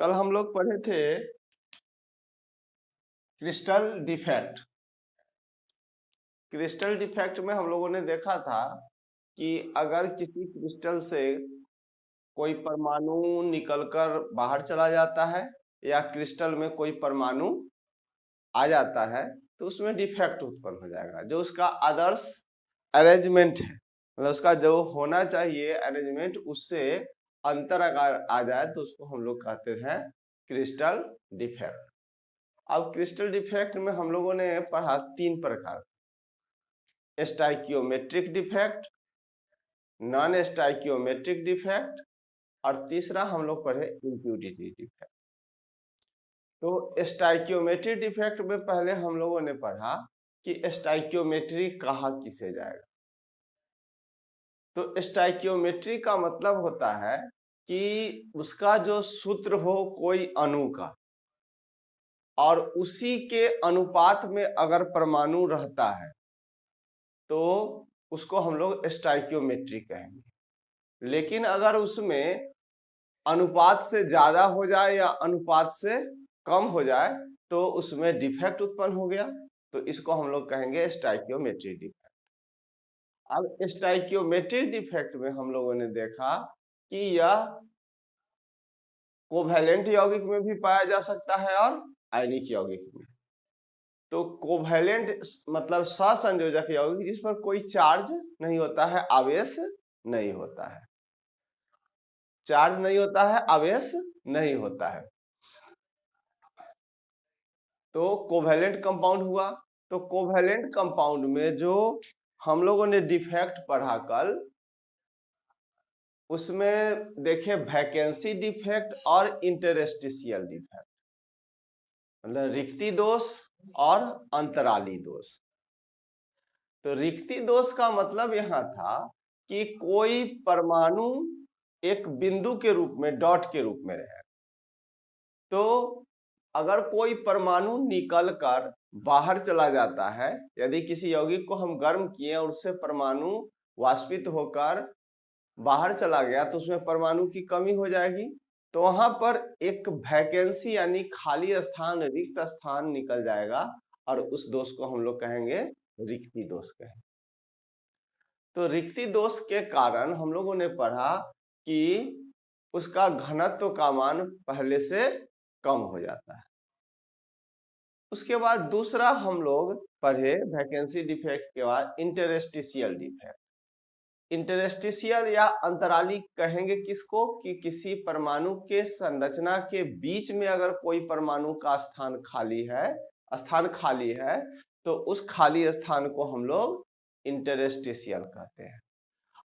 कल हम लोग पढ़े थे क्रिस्टल डिफेक्ट। क्रिस्टल डिफेक्ट में हम लोगों ने देखा था कि अगर किसी क्रिस्टल से कोई परमाणु निकलकर बाहर चला जाता है या क्रिस्टल में कोई परमाणु आ जाता है तो उसमें डिफेक्ट उत्पन्न हो जाएगा। जो उसका आदर्श अरेंजमेंट है, मतलब उसका जो होना चाहिए अरेंजमेंट, उससे अंतर अगर आ जाए तो उसको हम लोग कहते हैं क्रिस्टल डिफेक्ट। अब क्रिस्टल डिफेक्ट में हम लोगों ने पढ़ा 3 प्रकार: stoichiometric defect, non stoichiometric defect और तीसरा हम लोग पढ़े इम्प्यूरिटी डिफेक्ट। तो स्टाइकियोमेट्री डिफेक्ट में पहले हम लोगों ने पढ़ा कि स्टाइकियोमेट्री कहा किसे जाएगा। तो स्टाइकियोमेट्री का मतलब होता है कि उसका जो सूत्र हो कोई अणु का और उसी के अनुपात में अगर परमाणु रहता है तो उसको हम लोग स्टाइकियोमेट्री कहेंगे। लेकिन अगर उसमें अनुपात से ज्यादा हो जाए या अनुपात से कम हो जाए तो उसमें डिफेक्ट उत्पन्न हो गया, तो इसको हम लोग कहेंगे स्टाइकियोमेट्री डिफेक्ट। अब स्टाइकियोमेट्री डिफेक्ट में हम लोगों ने देखा कि यह कोवैलेंट यौगिक में भी पाया जा सकता है और आयनिक यौगिक में। तो कोवैलेंट मतलब सहसंयोजक यौगिक जिस पर कोई चार्ज नहीं होता है, आवेश नहीं होता है, चार्ज नहीं होता है, आवेश नहीं होता है, तो कोवैलेंट कंपाउंड हुआ। तो कोवैलेंट कंपाउंड में जो हम लोगों ने डिफेक्ट पढ़ा कल, उसमें देखिए वैकेंसी डिफेक्ट और इंटरस्टिशियल डिफेक्ट, मतलब रिक्ति दोष और अंतराली दोष। तो रिक्ति दोष का मतलब यहां था कि कोई परमाणु एक बिंदु के रूप में, डॉट के रूप में रहे। तो अगर कोई परमाणु निकलकर बाहर चला जाता है, यदि किसी यौगिक को हम गर्म किए और उससे परमाणु वाष्पित होकर बाहर चला गया तो उसमें परमाणु की कमी हो जाएगी। तो वहां पर एक वैकेंसी यानी खाली स्थान, रिक्त स्थान निकल जाएगा और उस दोष को हम लोग कहेंगे रिक्ति दोष कहेंगे। तो रिक्ति दोष के कारण हम लोगों ने पढ़ा कि उसका घनत्व का मान पहले से कम हो जाता है। उसके बाद दूसरा हम लोग पढ़े वैकेंसी डिफेक्ट के बाद इंटरस्टिशियल डिफेक्ट। इंटरस्टिशियल या अंतराली कहेंगे किसको कि किसी परमाणु के संरचना के बीच में अगर कोई परमाणु का स्थान खाली है तो उस खाली स्थान को हम लोग इंटरस्टिशियल कहते हैं।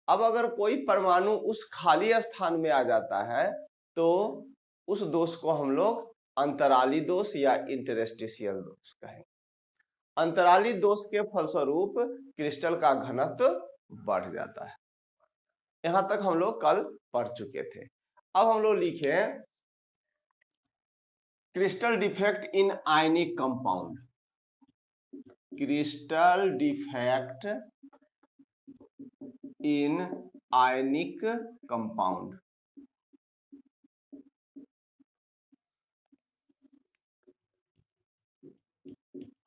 अब अगर कोई परमाणु उस खाली स्थान में आ जाता है तो उस दोष को हम लोग अंतराली दोष या इंटरस्टिशियल दोष कहेंगे। अंतराली दोष के फलस्वरूप क्रिस्टल का घनत्व बढ़ जाता है। यहां तक हम लोग कल पढ़ चुके थे। अब हम लोग लिखे crystal defect in ionic compound. Crystal defect in ionic compound.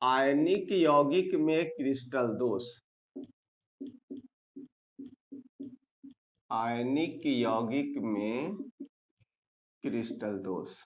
आयनिक यौगिक में क्रिस्टल दोष। आयनिक यौगिक में क्रिस्टल दोष।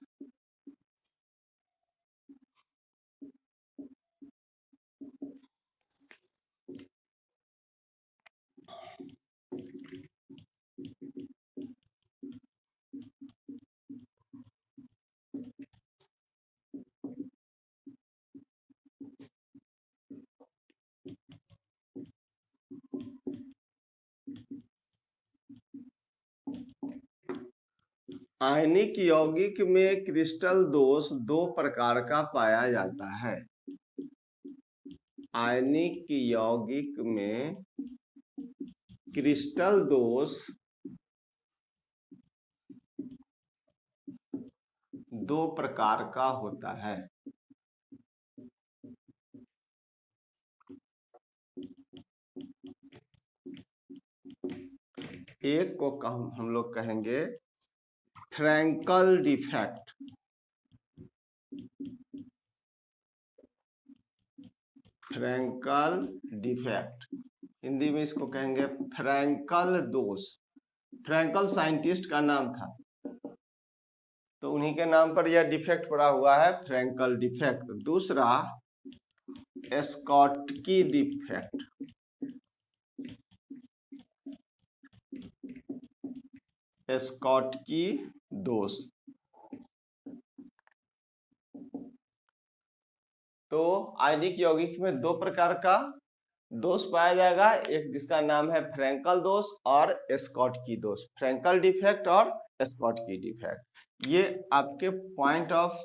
आयनिक यौगिक में क्रिस्टल दोष 2 प्रकार का पाया जाता है। आयनिक यौगिक में क्रिस्टल दोष 2 प्रकार का होता है। एक को हम लोग कहेंगे Frenkel defect. Frenkel defect, Hindi में इसको कहेंगे फ्रैंकल दोष। फ्रैंकल साइंटिस्ट का नाम था, तो उन्हीं के नाम पर यह डिफेक्ट पड़ा हुआ है, फ्रैंकल डिफेक्ट। दूसरा स्कॉटकी डिफेक्ट। स्कॉटकी दोष। तो आयनिक यौगिक में दो प्रकार का दोष पाया जाएगा, एक जिसका नाम है फ्रैंकल दोष और स्कॉटकी दोष। फ्रैंकल डिफेक्ट और स्कॉटकी डिफेक्ट, ये आपके पॉइंट ऑफ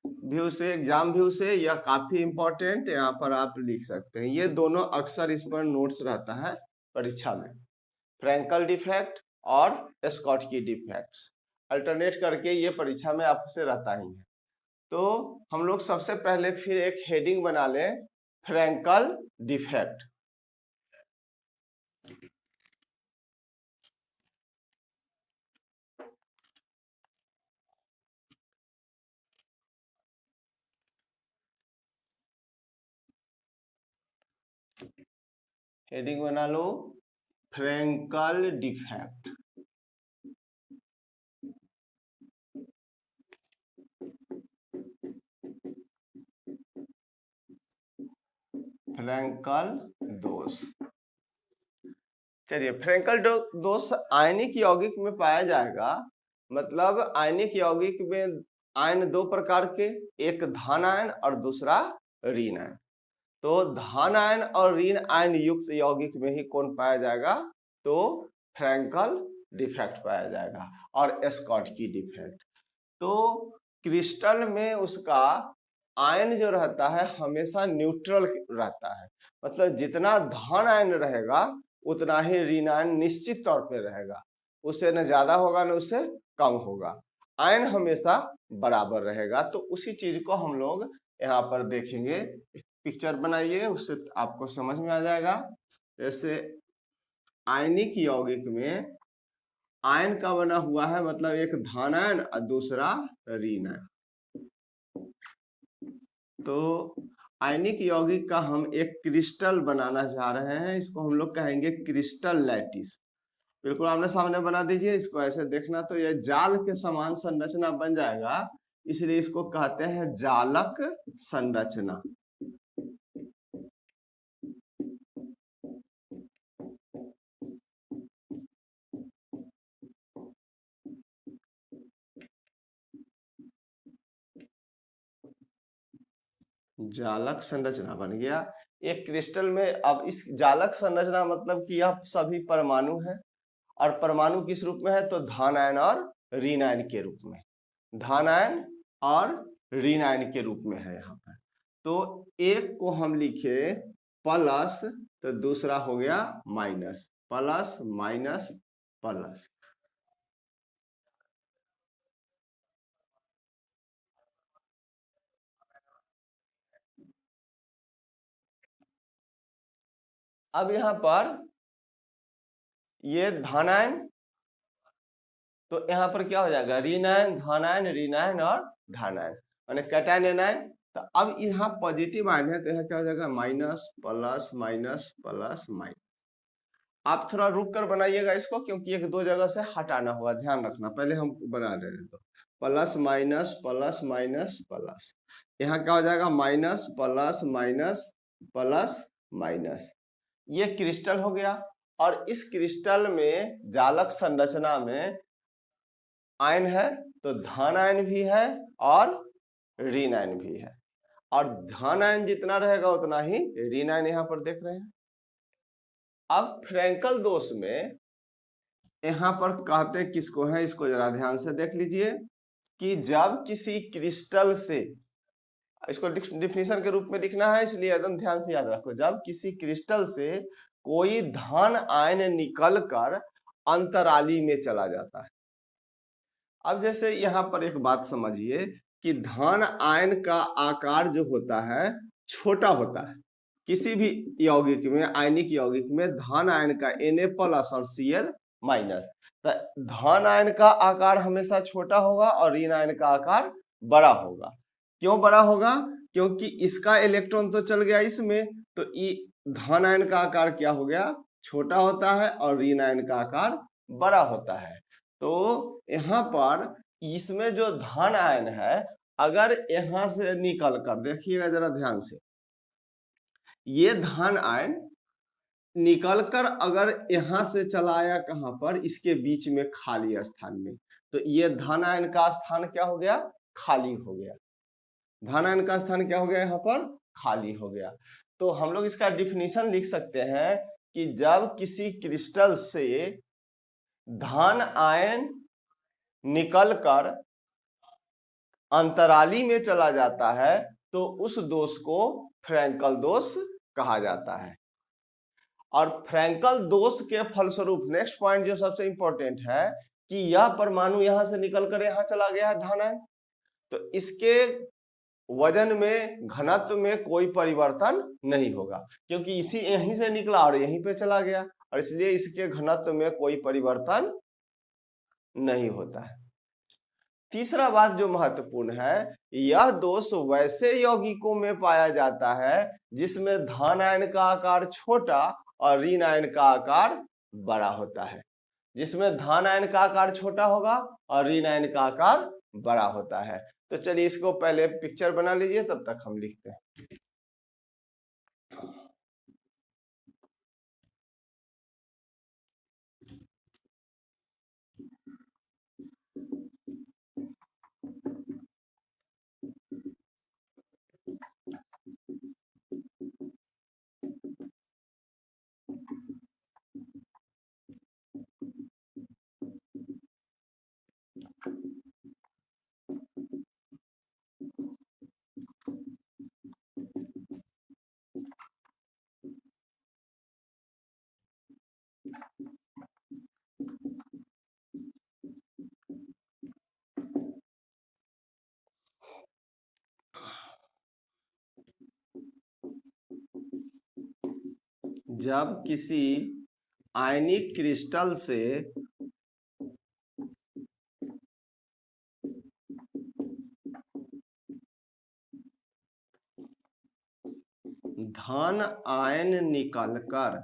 व्यू से, एग्जाम व्यू से यह काफी इंपॉर्टेंट, यहाँ पर आप लिख सकते हैं। ये दोनों अक्सर इस पर नोट्स रहता है परीक्षा में, फ्रैंकल डिफेक्ट और स्कॉटकी डिफेक्ट्स, अल्टरनेट करके ये परीक्षा में आपसे रहता ही है। तो हम लोग सबसे पहले फिर एक हेडिंग बना लें, फ्रैंकल डिफेक्ट। हेडिंग बना लो, फ्रैंकल डिफेक्ट। फ्रैंकल दोष। चलिए, फ्रैंकल दोष आयनिक यौगिक में पाया जाएगा। मतलब आयनिक यौगिक में आयन दो प्रकार के, एक धन आयन और दूसरा ऋण आयन। तो धन आयन और ऋण आयन युक्त यौगिक में ही कौन पाया जाएगा, तो फ्रैंकल डिफेक्ट पाया जाएगा और स्कॉटकी डिफेक्ट। तो क्रिस्टल में उसका आयन जो रहता है हमेशा न्यूट्रल रहता है, मतलब जितना धन आयन रहेगा उतना ही ऋण आयन निश्चित तौर पे रहेगा, उससे न ज्यादा होगा न उससे कम होगा, आयन हमेशा बराबर रहेगा। तो उसी चीज को हम लोग यहाँ पर देखेंगे, पिक्चर बनाइए, उससे आपको समझ में आ जाएगा। जैसे आयनिक यौगिक में आयन का बना हुआ है, मतलब एक धन आयन और दूसरा ऋण आयन। तो आयनिक यौगिक का हम एक क्रिस्टल बनाना चाह रहे हैं, इसको हम लोग कहेंगे क्रिस्टल लैटिस। बिल्कुल आमने सामने बना दीजिए, इसको ऐसे देखना तो यह जाल के समान संरचना बन जाएगा, इसलिए इसको कहते हैं जालक संरचना। जालक संरचना बन गया एक क्रिस्टल में। अब इस जालक संरचना मतलब कि यह सभी परमाणु है, और परमाणु किस रूप में है, तो धन आयन और ऋण आयन के रूप में, धन आयन और ऋण आयन के रूप में है यहाँ पर। तो एक को हम लिखे प्लस, तो दूसरा हो गया माइनस, प्लस माइनस प्लस। अब यहाँ पर ये धन आयन, तो यहाँ पर क्या हो जाएगा, ऋण आयन, धन आयन, ऋण आयन और धन आयन, माने कैटायन एनायन। तो अब यहाँ पॉजिटिव आयन है, तो यहाँ क्या हो जाएगा, minus plus minus plus minus. आप थोड़ा रुक कर बनाइएगा इसको, क्योंकि एक दो जगह से हटाना हुआ, ध्यान रखना, पहले हम बना रहे हैं। तो plus minus plus minus plus, यहाँ क्या हो जाएगा, minus plus minus plus minus. ये क्रिस्टल हो गया, और इस क्रिस्टल में जालक संरचना में आयन है, तो धन आयन भी है और ऋण आयन भी है, और धन आयन जितना रहेगा उतना ही ऋण आयन यहाँ पर देख रहे हैं। अब फ्रैंकल दोष में यहाँ पर कहते किसको है, इसको जरा ध्यान से देख लीजिए, कि जब किसी क्रिस्टल से, इसको डिफिनीशन के रूप में लिखना है, इसलिए एकदम ध्यान से याद रखो, जब किसी क्रिस्टल से कोई धन आयन निकलकर अंतराली में चला जाता है। अब जैसे यहाँ पर एक बात समझिए कि धन आयन का आकार जो होता है छोटा होता है, किसी भी यौगिक में, आयनिक यौगिक में धन आयन का Na+ और Cl-, धन आयन का आकार हमेशा छोटा होगा और ऋण आयन का आकार बड़ा होगा। क्यों बड़ा होगा? क्योंकि इसका इलेक्ट्रॉन तो चल गया इसमें, तो धन आयन का आकार क्या हो गया? छोटा होता है और ऋण आयन का आकार बड़ा होता है। तो यहाँ पर इसमें जो धन आयन है, अगर यहां से निकल कर, देखिएगा जरा ध्यान से, ये धन आयन निकलकर अगर यहां से चला आया कहां पर? इसके बीच में खाली स्थान में, तो ये धन आयन का स्थान क्या हो गया? खाली हो गया। धन आयन का स्थान क्या हो गया? यहाँ पर खाली हो गया। तो हम लोग इसका डिफिनीशन लिख सकते हैं कि जब किसी क्रिस्टल से धन आयन निकलकर अंतराली में चला जाता है तो उस दोष को फ्रैंकल दोष कहा जाता है। और फ्रैंकल दोष के फलस्वरूप नेक्स्ट पॉइंट जो सबसे इंपॉर्टेंट है कि यह परमाणु यहां से निकलकर यहां चला गया है धन आयन, तो इसके वजन में, घनत्व में कोई परिवर्तन नहीं होगा, क्योंकि इसी यहीं से निकला और यहीं पे चला गया, और इसलिए इसके घनत्व में कोई परिवर्तन नहीं होता है। तीसरा बात जो महत्वपूर्ण है, यह दोष वैसे यौगिकों में पाया जाता है जिसमें धन आयन का आकार छोटा और ऋण आयन का आकार बड़ा होता है। जिसमें धन आयन का आकार छोटा होगा और ऋण आयन का आकार बड़ा होता है। तो चलिए इसको पहले पिक्चर बना लीजिए, तब तक हम लिखते हैं। जब किसी आयनिक क्रिस्टल से धन आयन निकलकर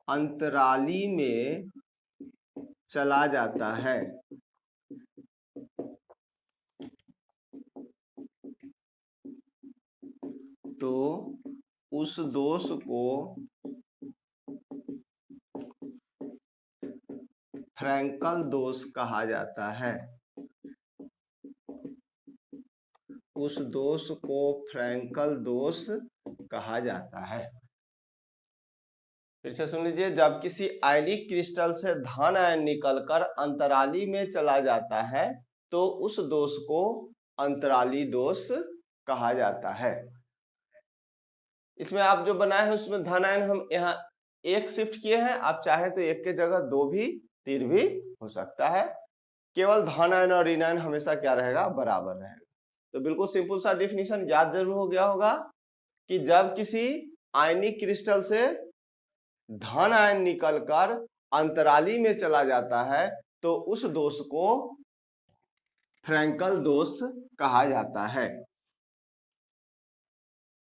अंतराली में चला जाता है तो उस दोष को फ्रैंकल दोष कहा जाता है। उस दोष को फ्रैंकल दोष कहा जाता है। फिर से सुन लीजिए, जब किसी आयनिक क्रिस्टल से धन आयन निकलकर अंतराली में चला जाता है तो उस दोष को अंतराली दोष कहा जाता है। इसमें आप जो बनाए हैं उसमें धन आयन हम यहाँ एक शिफ्ट किए हैं, आप चाहे तो एक के जगह दो भी, तीन भी हो सकता है। केवल धन आयन और ऋण आयन हमेशा क्या रहेगा? बराबर रहेगा। तो बिल्कुल सिंपल सा डिफिनीशन याद जरूर हो गया होगा कि जब किसी आयनिक क्रिस्टल से धन आयन निकलकर अंतराली में चला जाता है तो उस दोष को फ्रैंकल दोष कहा जाता है।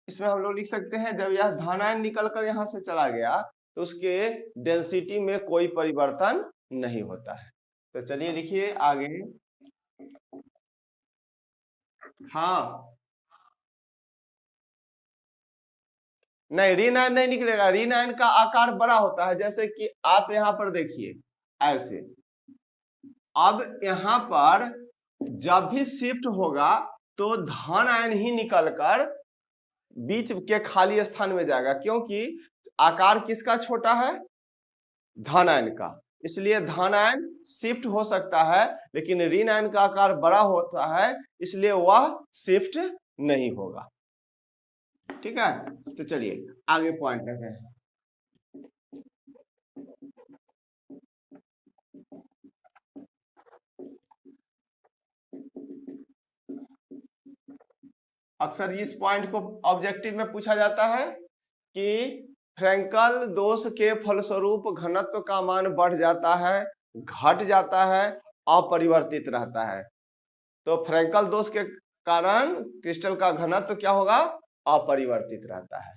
इसमें हम लोग लिख सकते हैं, जब यह धन आयन निकलकर यहां से चला गया तो उसके डेंसिटी में कोई परिवर्तन नहीं होता है। तो चलिए लिखिए आगे। हाँ, नहीं, ऋण आयन नहीं निकलेगा। ऋण आयन का आकार बड़ा होता है, जैसे कि आप यहां पर देखिए ऐसे। अब यहां पर जब भी शिफ्ट होगा तो धन आयन ही निकलकर बीच के खाली स्थान में जाएगा, क्योंकि आकार किसका छोटा है? धन आयन का। इसलिए धन आयन शिफ्ट हो सकता है, लेकिन ऋण आयन का आकार बड़ा होता है, इसलिए वह शिफ्ट नहीं होगा। ठीक है, तो चलिए आगे पॉइंट लेते हैं। अक्सर इस पॉइंट को ऑब्जेक्टिव में पूछा जाता है कि फ्रैंकल दोष के फलस्वरूप घनत्व का मान बढ़ जाता है घट जाता है, अपरिवर्तित रहता है। तो फ्रैंकल दोष के कारण क्रिस्टल का घनत्व क्या होगा? अपरिवर्तित रहता है।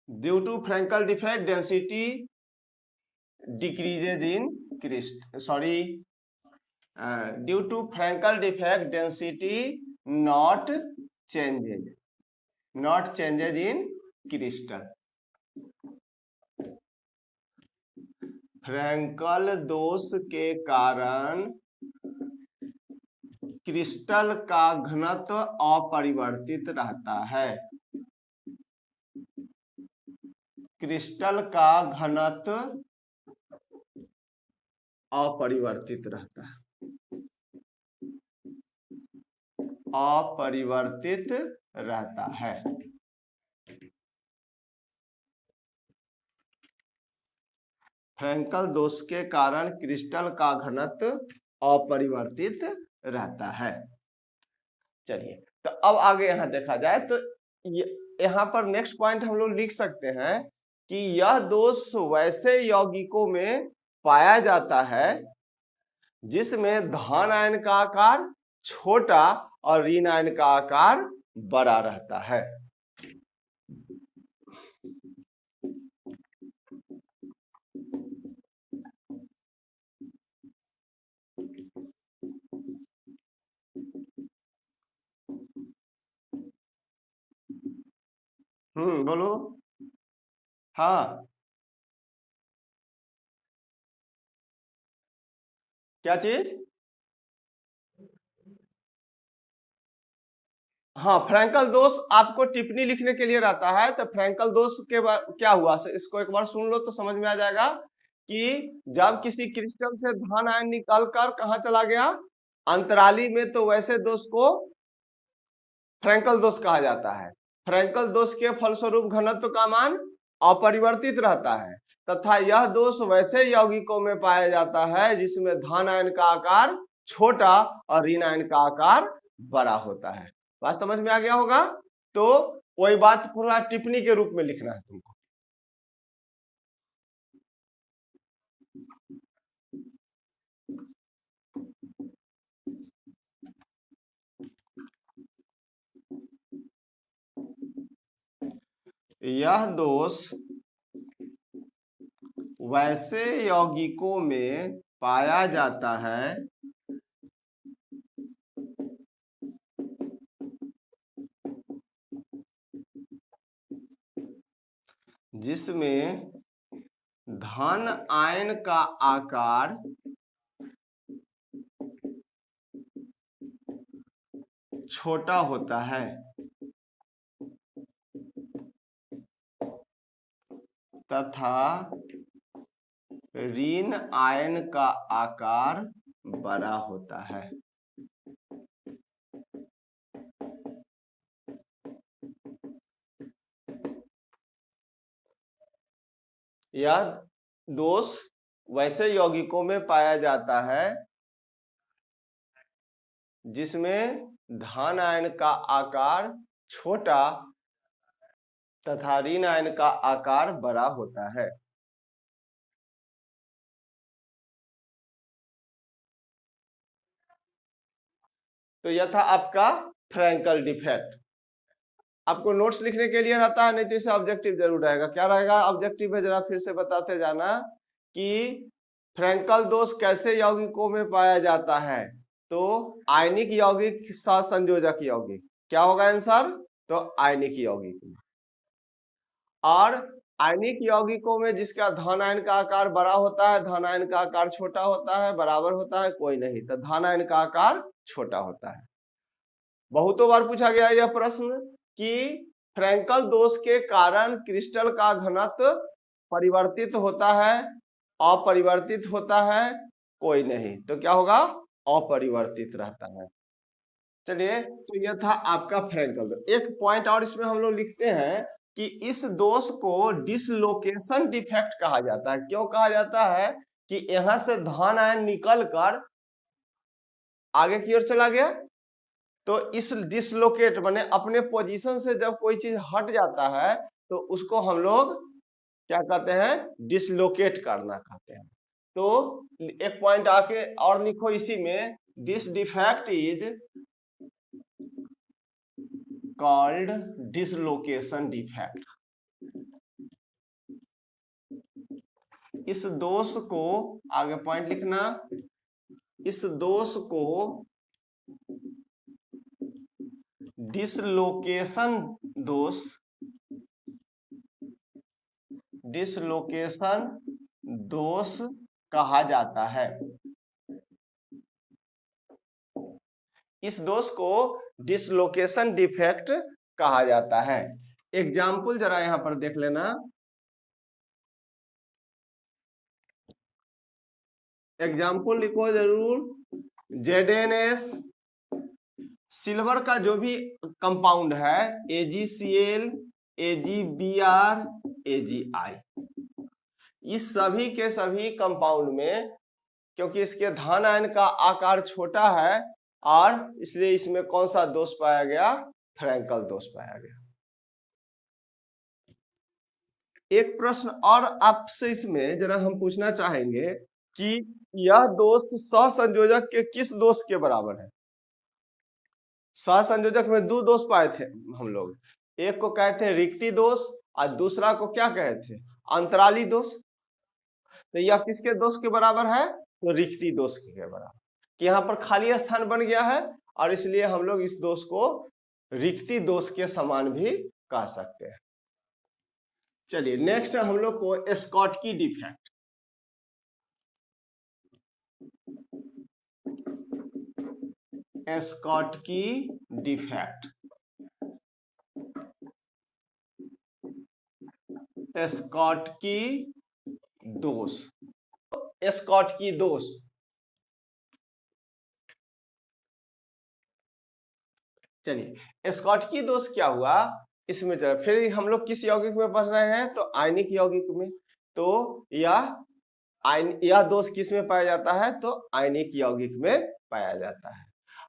Due to Frenkel defect density decreases in due to Frenkel defect density not changes in crystal. Frenkel दोष के कारण क्रिस्टल का घनत्व अपरिवर्तित रहता है। क्रिस्टल का घनत्व अपरिवर्तित रहता है, अपरिवर्तित रहता है। फ्रैंकल दोष के कारण क्रिस्टल का घनत्व अपरिवर्तित रहता है। चलिए, तो अब आगे यहां देखा जाए तो यहाँ पर नेक्स्ट पॉइंट हम लोग लिख सकते हैं कि यह दोष वैसे यौगिकों में पाया जाता है जिसमें धन आयन का आकार छोटा और ऋण आयन का आकार बड़ा रहता है। बोलो। हाँ, क्या चीज? हाँ, फ्रैंकल दोष आपको टिप्पणी लिखने के लिए रहता है। तो फ्रैंकल दोष के बाद क्या हुआ, इसको एक बार सुन लो तो समझ में आ जाएगा कि जब किसी क्रिस्टल से धन आयन निकलकर कहां चला गया? अंतराली में, तो वैसे दोष को फ्रैंकल दोष कहा जाता है। फ्रैंकल दोष के फलस्वरूप घनत्व का मान अपरिवर्तित रहता है तथा यह दोष वैसे यौगिकों में पाया जाता है जिसमें धन आयन का आकार छोटा और ऋण आयन का आकार बड़ा होता है। बात समझ में आ गया होगा? तो वही बात पूरा टिप्पणी के रूप में लिखना है तुमको। यह दोष वैसे यौगिकों में पाया जाता है जिसमें धन आयन का आकार छोटा होता है तथा ऋण आयन का आकार बड़ा होता है। यह दोष वैसे यौगिकों में पाया जाता है जिसमें धन आयन का आकार छोटा तथा ऋण आयन का आकार बड़ा होता है। तो यह था आपका फ्रैंकल डिफेक्ट। आपको नोट्स लिखने के लिए रहता है, नहीं तो इसे ऑब्जेक्टिव जरूर रहेगा। क्या रहेगा ऑब्जेक्टिव में, जरा फिर से बताते जाना कि फ्रैंकल दोष कैसे यौगिकों में पाया जाता है? तो आयनिक यौगिक सहसंयोजक यौगिक। क्या होगा आंसर? तो आयनिक यौगिक। और आयनिक यौगिकों में जिसका धन आयन का आकार बड़ा होता है, धन आयन का आकार छोटा होता है, बराबर होता है, कोई नहीं। तो धन आयन का आकार छोटा होता है। बहुतों बार पूछा गया यह प्रश्न कि फ्रैंकल दोष के कारण क्रिस्टल का घनत्व परिवर्तित होता है, अपरिवर्तित होता है, कोई नहीं। तो क्या होगा? अपरिवर्तित रहता है। चलिए, तो यह था आपका फ्रैंकल दोष। एक पॉइंट और इसमें हम लोग लिखते हैं कि इस दोष को डिसलोकेशन डिफेक्ट कहा जाता है। क्यों कहा जाता है? कि यहां से धन आयन निकलकर आगे की ओर चला गया, तो इस डिसलोकेट माने अपने पोजीशन से जब कोई चीज हट जाता है तो उसको हम लोग क्या कहते हैं? डिसलोकेट करना कहते हैं। तो एक पॉइंट आके और लिखो इसी में, this defect is called dislocation defect. इस दोष को, आगे पॉइंट लिखना, इस दोष को डिसलोकेशन दोष, डिसलोकेशन दोष कहा जाता है। इस दोष को डिसलोकेशन डिफेक्ट कहा जाता है। एग्जाम्पल जरा यहां पर देख लेना। एग्जाम्पल लिखो जरूर। ZnS, सिल्वर का जो भी कंपाउंड है, AgCl, AgBr, AgI, इस सभी के सभी कंपाउंड में, क्योंकि इसके धन आयन का आकार छोटा है और इसलिए इसमें कौन सा दोष पाया गया? फ्रैंकल दोष पाया गया। एक प्रश्न और आपसे इसमें जरा हम पूछना चाहेंगे कि यह दोष सहसंयोजक के किस दोष के बराबर है? सहसंयोजक में दो दोष पाए थे हम लोग, एक को कहते हैं रिक्ति दोष और दूसरा को क्या कहते थे? अंतराली दोष। तो यह किसके दोष के बराबर है? तो रिक्ति दोष के बराबर, कि यहाँ पर खाली स्थान बन गया है और इसलिए हम लोग इस दोष को रिक्ति दोष के समान भी कह सकते हैं। चलिए नेक्स्ट हम लोग को Schottky defect. Schottky defect, Schottky दोष, स्कॉटकी दोष। चलिए स्कॉटकी दोष क्या हुआ इसमें, जरा फिर हम लोग किस यौगिक में पढ़ रहे हैं? तो आयनिक यौगिक में। तो यह दोष किस में पाया जाता है? तो आयनिक यौगिक में पाया जाता है।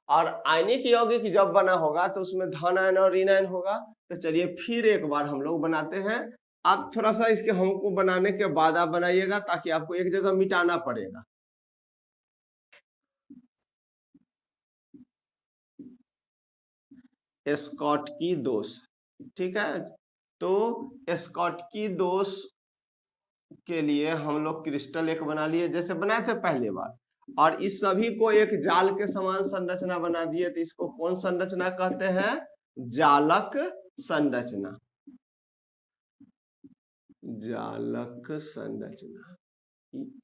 और आयनिक यौगिक जब बना होगा तो उसमें धन आयन और ऋण आयन होगा। तो चलिए फिर एक बार हम लोग बनाते हैं। आप थोड़ा सा इसके हमको बनाने के बाद आप बनाइएगा, ताकि आपको एक जगह मिटाना पड़ेगा। स्कॉटकी दोष, ठीक है। तो स्कॉटकी दोष के लिए हम लोग क्रिस्टल एक बना लिए, जैसे बनाए थे पहले बार, और इस सभी को एक जाल के समान संरचना बना दिए। तो इसको कौन संरचना कहते हैं? जालक संरचना, जालक संरचना।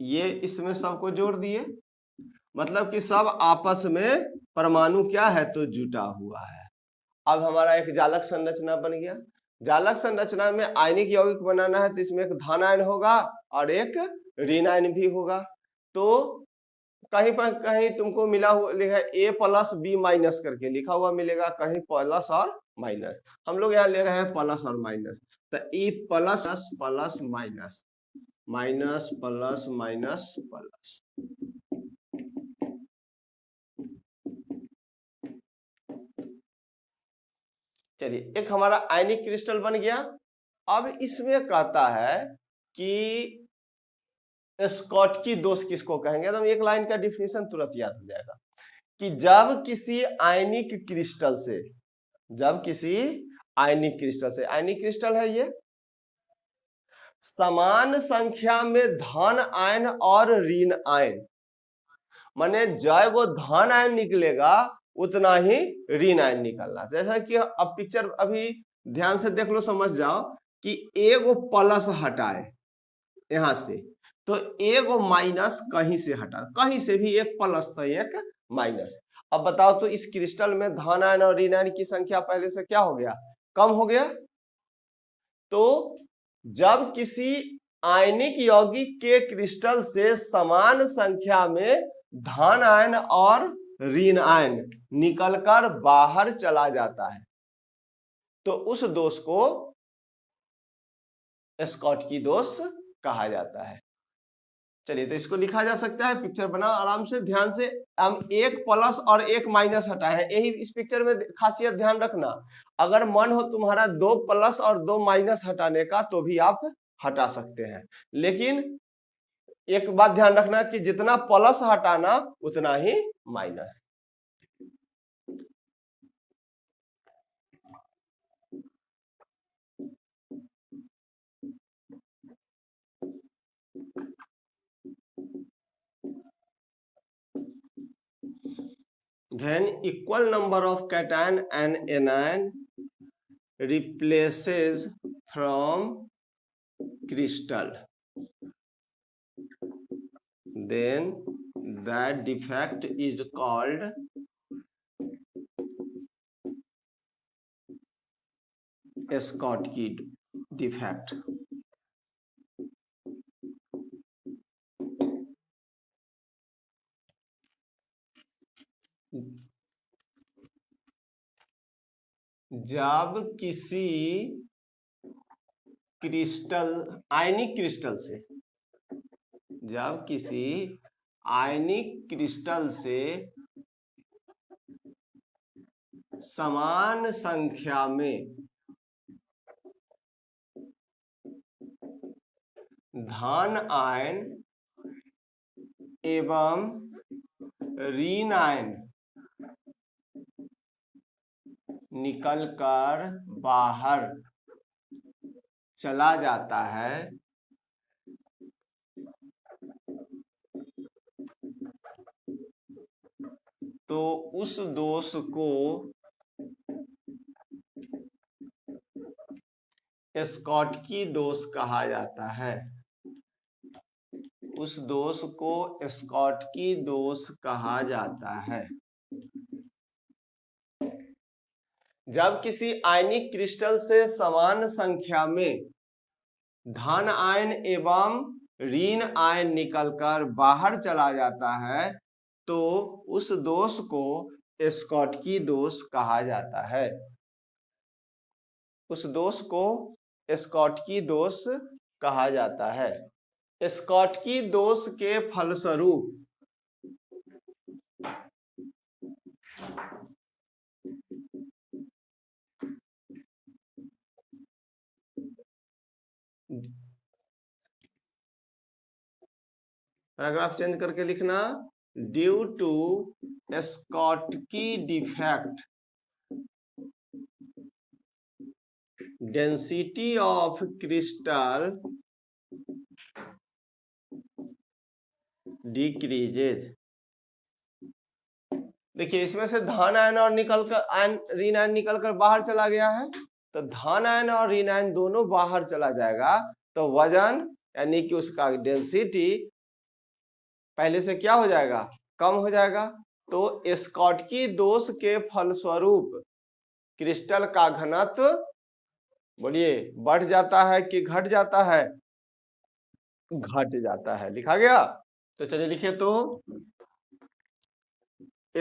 ये इसमें सबको जोड़ दिए, मतलब कि सब आपस में परमाणु क्या है? तो जुटा हुआ है। अब हमारा एक जालक संरचना बन गया। जालक संरचना में आयनिक यौगिक बनाना है तो इसमें एक धन आयन होगा और एक ऋण आयन भी होगा। तो कहीं पर कहीं तुमको मिला हुआ लिखा A+B- करके लिखा हुआ मिलेगा, कहीं प्लस और माइनस। हम लोग यहाँ ले रहे हैं प्लस और माइनस। तो E plus plus minus, minus plus minus plus. चलिए एक हमारा आयनिक क्रिस्टल बन गया। अब इसमें कहता है कि स्कॉटकी दोष किसको कहेंगे? तो एक लाइन का डिफिनेशन तुरंत याद हो जाएगा कि जब किसी आयनिक क्रिस्टल से, जब किसी आयनिक क्रिस्टल से, आयनिक क्रिस्टल है ये, समान संख्या में धन आयन और ऋण आयन, माने जब वो धन आयन निकलेगा उतना ही ऋण आयन निकलना। जैसा कि अब पिक्चर अभी ध्यान से देख लो, समझ जाओ कि एगो प्लस हटाए यहां से, तो एगो माइनस कहीं से हटा, कहीं से भी एक प्लस तो एक माइनस। अब बताओ तो इस क्रिस्टल में धन आयन और ऋण आयन की संख्या पहले से क्या हो गया? कम हो गया। तो जब किसी आयनिक यौगिक के क्रिस्टल से समान संख्या में धन आयन और ऋण आयन निकलकर बाहर चला जाता है तो उस दोष को स्कॉटकी दोष कहा जाता है। चलिए तो इसको लिखा जा सकता है, पिक्चर बना आराम से, ध्यान से। हम एक प्लस और एक माइनस हटाए हैं, यही इस पिक्चर में खासियत ध्यान रखना। अगर मन हो तुम्हारा 2 प्लस और 2 माइनस हटाने का तो भी आप हटा सकते हैं, लेकिन एक बात ध्यान रखना कि जितना प्लस हटाना उतना ही minus. When equal number of cation and anion replaces from crystal, then that defect is called Schottky defect. जब किसी क्रिस्टल आयनिक क्रिस्टल से, जब किसी आयनिक क्रिस्टल से समान संख्या में धन आयन एवं ऋण आयन निकलकर बाहर चला जाता है, तो उस दोष को स्कॉटकी दोष कहा जाता है। उस दोष को स्कॉटकी दोष कहा जाता है। जब किसी आयनिक क्रिस्टल से समान संख्या में धन आयन एवं ऋण आयन निकलकर बाहर चला जाता है, तो उस दोष को स्कॉटकी दोष कहा जाता है। उस दोष को स्कॉटकी दोष कहा जाता है। स्कॉटकी दोष के फलस्वरूप पैराग्राफ चेंज करके लिखना, due to Schottky defect density of crystal decreases. देखिए इसमें से धन आयन और ऋण आयन निकलकर बाहर चला गया है, तो धन आयन और ऋण आयन दोनों बाहर चला जाएगा, तो वजन यानी कि उसका डेंसिटी पहले से क्या हो जाएगा, कम हो जाएगा। तो स्कॉटकी दोष के फलस्वरूप क्रिस्टल का घनत्व बोलिए बढ़ जाता है कि घट जाता है, घट जाता है। लिखा गया, तो चलिए लिखिए, तो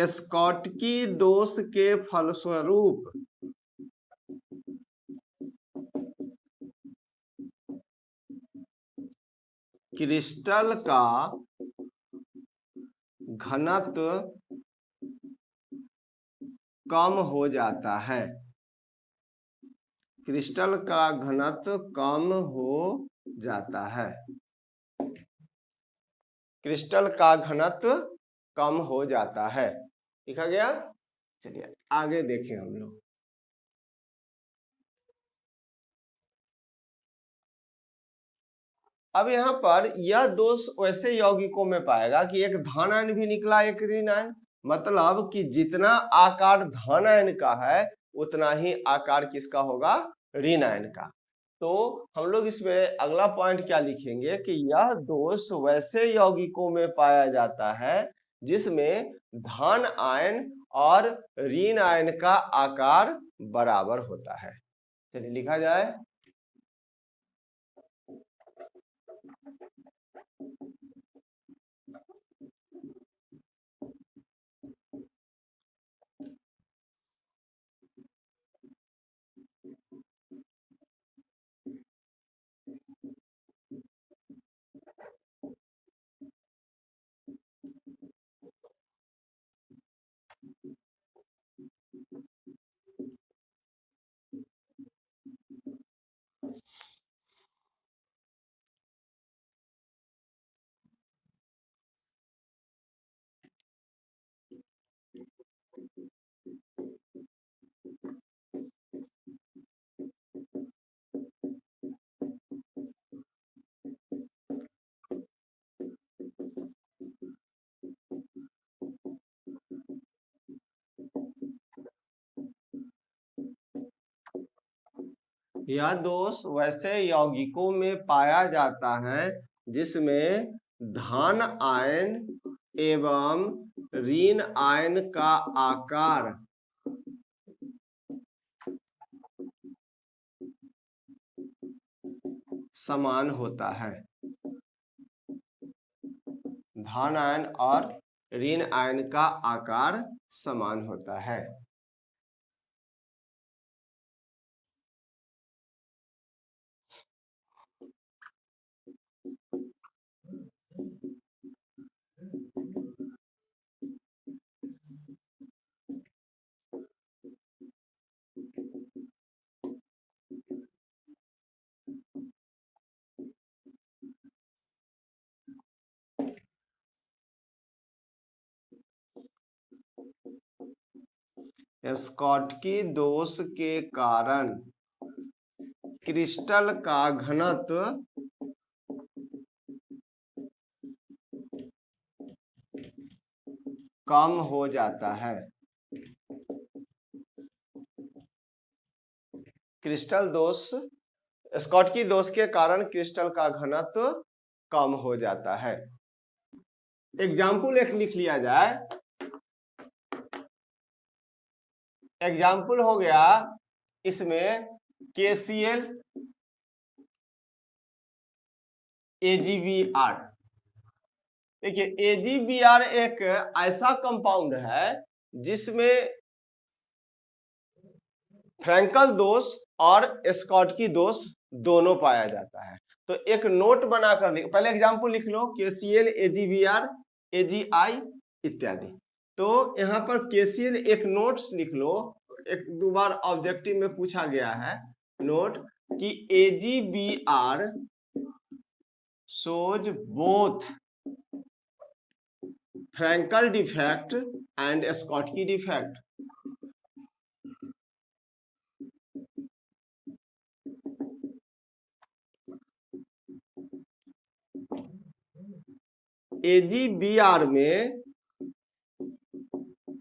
स्कॉटकी दोष के फलस्वरूप क्रिस्टल का घनत्व कम हो जाता है। क्रिस्टल का घनत्व कम हो जाता है। क्रिस्टल का घनत्व कम हो जाता है। लिखा गया। चलिए आगे देखें हम लोग। अब यहाँ पर यह दोष वैसे यौगिकों में पाएगा कि एक धन आयन भी निकला, एक ऋण आयन, मतलब कि जितना आकार धन आयन का है उतना ही आकार किसका होगा, ऋण आयन का। तो हम लोग इसमें अगला पॉइंट क्या लिखेंगे कि यह दोष वैसे यौगिकों में पाया जाता है जिसमें धन आयन और ऋण आयन का आकार बराबर होता है। चलिए लिखा जाए, यह दोष वैसे यौगिकों में पाया जाता है जिसमें धन आयन एवं ऋण आयन का आकार समान होता है। धन आयन और ऋण आयन का आकार समान होता है। स्कॉटकी दोष के कारण क्रिस्टल का घनत्व कम हो जाता है। क्रिस्टल दोष, स्कॉटकी दोष के कारण क्रिस्टल का घनत्व कम हो जाता है। एग्जाम्पल एक लिख लिया जाए। एग्जाम्पल हो गया इसमें KCl AgBr। देखिए AgBr एक ऐसा कंपाउंड है जिसमें फ्रैंकल दोष और स्कॉटकी दोष दोनों पाया जाता है। तो एक नोट बनाकर लिख, पहले एग्जाम्पल लिख लो KCl AgBr AgI इत्यादि। तो यहाँ पर KCl एक नोट्स लिख लो, एक दो बार ऑब्जेक्टिव में पूछा गया है नोट कि AgBr shows both Frankel defect and Schottky defect। AgBr में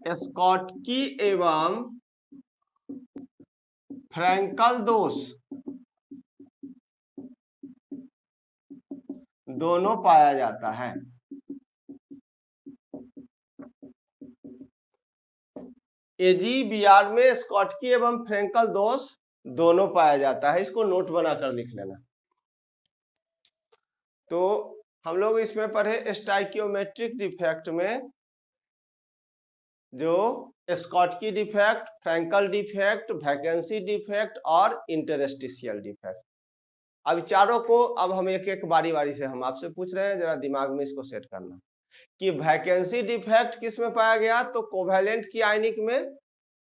स्कॉटकी एवं फ्रैंकल दोष दोनों पाया जाता है। AgBr में स्कॉटकी एवं फ्रैंकल दोष दोनों पाया जाता है। इसको नोट बनाकर लिख लेना। तो हम लोग इसमें पढ़े स्टाइकियोमेट्रिक डिफेक्ट में जो Schottky defect, Frenkel defect, vacancy defect और इंटरस्टिशियल डिफेक्ट। अब चारों को अब हम एक एक बारी बारी से हम आपसे पूछ रहे हैं, जरा दिमाग में इसको सेट करना कि वैकेंसी डिफेक्ट किस में पाया गया, तो कोवैलेंट की आयनिक में,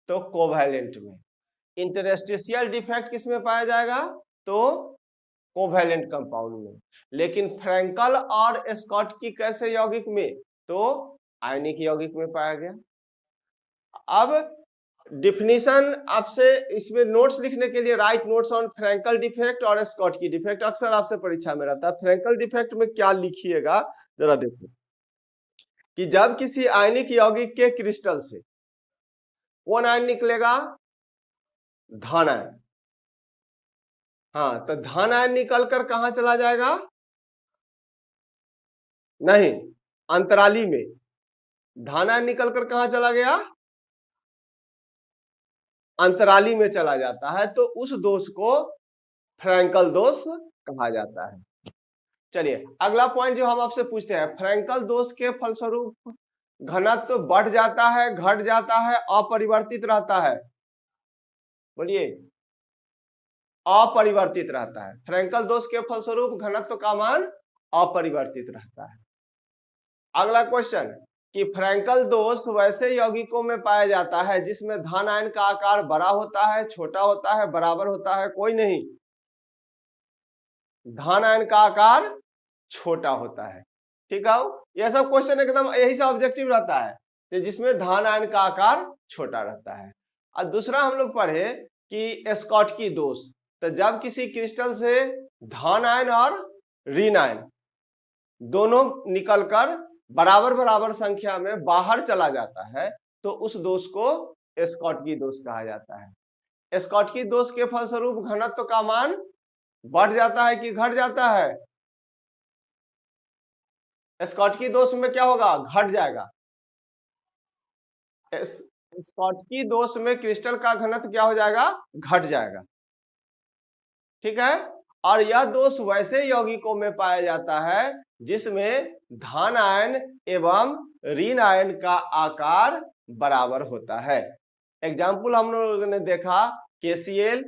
तो कोवैलेंट में। इंटरस्टिशियल डिफेक्ट किस में पाया जाएगा, तो कोवैलेंट कंपाउंड में। लेकिन फ्रैंकल और स्कॉटकी कैसे यौगिक में, तो आयनिक यौगिक में पाया गया। अब डिफिनीशन आपसे इसमें नोट्स लिखने के लिए, write notes on Frenkel defect और स्कॉटकी डिफेक्ट, अक्सर आपसे परीक्षा में रहता है। फ्रैंकल डिफेक्ट में क्या लिखिएगा जरा देखो कि जब किसी आयनिक यौगिक के क्रिस्टल से कौन आयन निकलेगा, धन आयन। हाँ, तो धन आयन निकलकर कहां चला जाएगा, नहीं, अंतराली में। धन आयन निकलकर कहां चला गया, अंतराली में चला जाता है। तो उस दोष को फ्रैंकल दोष कहा जाता है। चलिए अगला पॉइंट जो हम आपसे पूछते हैं, फ्रैंकल दोष के फलस्वरूप घनत्व बढ़ जाता है, घट जाता है, अपरिवर्तित रहता है, बोलिए, अपरिवर्तित रहता है। फ्रैंकल दोष के फलस्वरूप घनत्व का मान अपरिवर्तित रहता है। अगला क्वेश्चन कि फ्रैंकल दोष वैसे यौगिकों में पाया जाता है जिसमें धन आयन का आकार बड़ा होता है, छोटा होता है, बराबर होता है, कोई नहीं। धन आयन का आकार छोटा होता है। ठीक है, यह सब क्वेश्चन एकदम यही सा ऑब्जेक्टिव रहता है कि जिसमें धन आयन का आकार छोटा रहता है। और दूसरा हम लोग पढ़े कि स्कॉटकी दोष, तो जब किसी क्रिस्टल से धन आयन और ऋण आयन दोनों निकलकर बराबर बराबर संख्या में बाहर चला जाता है, तो उस दोष को स्कॉटकी दोष कहा जाता है। स्कॉटकी दोष के फलस्वरूप घनत्व का मान बढ़ जाता है कि घट जाता है? स्कॉटकी दोष में क्या होगा? घट जाएगा। स्कॉटकी दोष में क्रिस्टल का घनत्व क्या हो जाएगा? घट जाएगा। ठीक है। और यह दोष वैसे यौगिकों में पाया जाता है जिसमें धन आयन एवं ऋण आयन का आकार बराबर होता है। एग्जाम्पल हम लोगों ने देखा KCl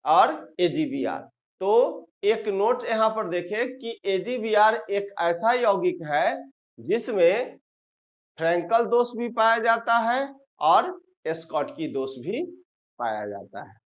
और AgBr। तो एक नोट यहां पर देखें कि AgBr एक ऐसा यौगिक है जिसमें फ्रैंकल दोष भी पाया जाता है और स्कॉटकी दोष भी पाया जाता है।